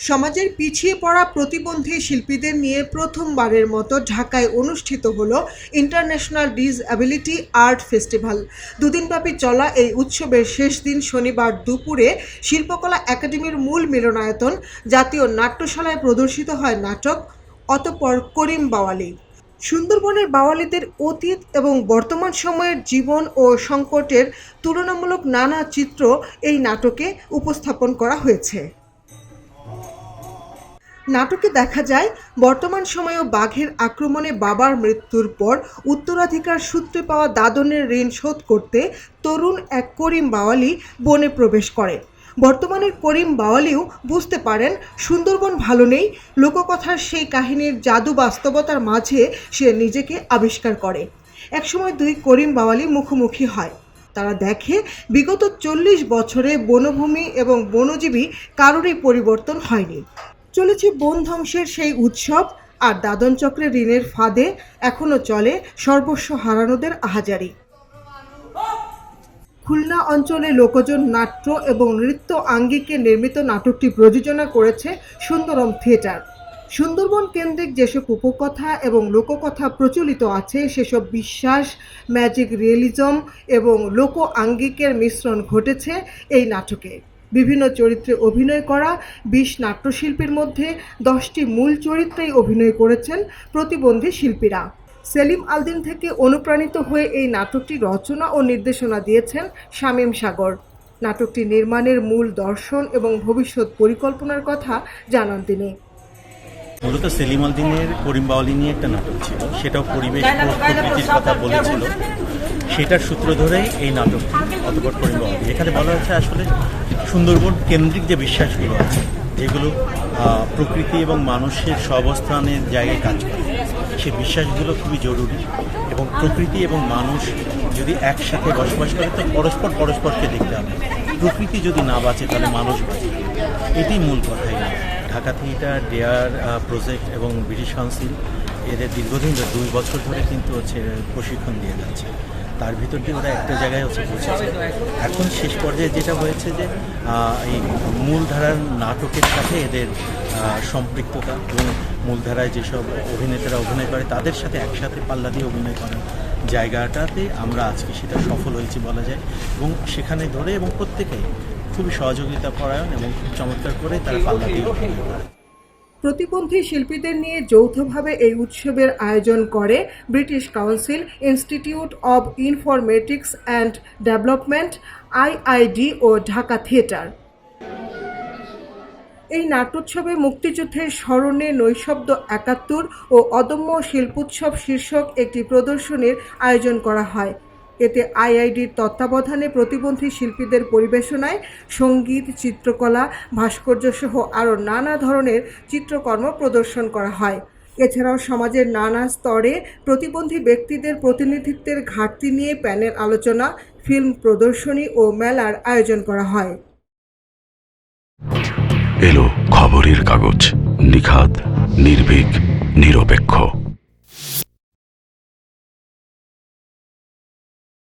সমাজের পিছিয়ে পড়া প্রতিবন্ধী শিল্পীদের নিয়ে প্রথমবারের মতো ঢাকায় অনুষ্ঠিত হলো ইন্টারন্যাশনাল ডিসএবিলিটি আর্ট ফেস্টিভ্যাল। দুদিনব্যাপী চলা এই উৎসবের শেষ দিন শনিবার দুপুরে শিল্পকলা একাডেমির মূল মিলনায়তন জাতীয় নাট্যশালায় প্রদর্শিত হয় নাটক অতঃপর করিম বাওয়ালি। সুন্দরবনের বাওয়ালিদের অতীত এবং বর্তমান সময়ের জীবন ও সংকটের তুলনামূলক নানা চিত্র এই নাটকে উপস্থাপন করা হয়েছে। নাটকে দেখা যায় বর্তমান সময়েও বাঘের আক্রমণে বাবার মৃত্যুর পর উত্তরাধিকার সূত্রে পাওয়া দাদনের ঋণ শোধ করতে তরুণ এক করিম বাওয়ালি বনে প্রবেশ করে। বর্তমানের করিম বাওয়ালিও বুঝতে পারেন সুন্দরবন ভালো নেই। লোককথার সেই কাহিনীর জাদু বাস্তবতার মাঝে সে নিজেকে আবিষ্কার করে। একসময় দুই করিম বাওয়ালি মুখোমুখি হয়। তারা দেখে বিগত 40 বছরে বনভূমি এবং বনজীবী কারোরই পরিবর্তন হয়নি। চলেছে বন ধ্বংসের সেই উৎসব, আর দাদন চক্রের ঋণের ফাঁদে এখনও চলে সর্বস্ব হারানোদের আহাজারি। খুলনা অঞ্চলে লোকজন নাট্য এবং নৃত্য আঙ্গিকে নির্মিত নাটকটি প্রযোজনা করেছে সুন্দরম থিয়েটার। সুন্দরবন কেন্দ্রিক যেসব উপকথা এবং লোককথা প্রচলিত আছে সেসব বিশ্বাস, ম্যাজিক রিয়েলিজম এবং লোক আঙ্গিকের মিশ্রণ ঘটেছে এই নাটকে। বিভিন্ন চরিত্রে অভিনয় করা 20 নাট্যশিল্পীর মধ্যে 10টি মূল চরিত্রেই অভিনয় করেছেন প্রতিবন্ধী শিল্পীরা। সেলিম আলদিন থেকে অনুপ্রাণিত হয়ে এই নাটকটি রচনা ও নির্দেশনা দিয়েছেন শামীম সাগর। নাটকটি নির্মাণের মূল দর্শন এবং ভবিষ্যৎ পরিকল্পনার কথা জানান তিনি। মূলত সেলিম আলদিনের করিম বাওয়ালি নিয়ে একটা নাটক ছিল, সেটাও পরিবেশ প্রকৃতির কথা বলেছিল। সেটার সূত্র ধরেই এই নাটকটি অতঃপর করিম বাওয়ালি। এখানে বলা হচ্ছে আসলে সুন্দরবন কেন্দ্রিক যে বিশ্বাসগুলো আছে, যেগুলো প্রকৃতি এবং মানুষের সহাবস্থানের জায়গায় কাজ করে, সেই বিশ্বাসগুলো খুবই জরুরি। এবং প্রকৃতি এবং মানুষ যদি একসাথে বসবাস করে তো পরস্পরকে দেখতে হবে। প্রকৃতি যদি না বাঁচে তাহলে মানুষ বাঁচে, এটি মূল কথাই না। ঢাকা থিয়েটার, ডেয়ার প্রজেক্ট এবং ব্রিটিশ কাউন্সিল এদের দীর্ঘদিন 2 বছর ধরে কিন্তু প্রশিক্ষণ দিয়ে যাচ্ছে। তার ভিতর দিয়ে ওরা একটা জায়গায় পৌঁছেছে। এখন শেষ পর্যায়ে যেটা হয়েছে যে এই মূলধারার নাটকের সাথে এদের সম্পৃক্ততা এবং মূলধারায় যেসব অভিনেতারা অভিনয় করে তাদের সাথে একসাথে পাল্লা দিয়ে অভিনয় করার জায়গাটাতে আমরা আজকে সেটা সফল হয়েছি বলা যায়। এবং সেখানে ধরে এবং প্রত্যেকেই খুবই সহযোগিতা পরায়ণ এবং খুব চমৎকার করে তারা পাল্লা দিয়ে অভিনয় করে। প্রতিবন্ধী শিল্পীদের নিয়ে যৌথভাবে এই উৎসবের আয়োজন করে British Council, Institute of Informatics and Development, IID ও ঢাকা থিয়েটার। এই নাট্যোৎসবে মুক্তিযুদ্ধের স্মরণে নৈশব্দ 71 ও অদম্য শিল্পোৎসব শীর্ষক একটি প্রদর্শনীর আয়োজন করা হয়। এতে IIDর তত্ত্বাবধানে প্রতিবন্ধী শিল্পীদের পরিবেশনায় সঙ্গীত, চিত্রকলা, ভাস্কর্যসহ আরও নানা ধরনের চিত্রকর্ম প্রদর্শন করা হয়। এছাড়াও সমাজের নানা স্তরে প্রতিবন্ধী ব্যক্তিদের প্রতিনিধিত্বের ঘাটতি নিয়ে প্যানেল আলোচনা, ফিল্ম প্রদর্শনী ও মেলার আয়োজন করা হয়। এলো খবরের কাগজ, নিখাত, নির্ভীক, নিরপেক্ষ।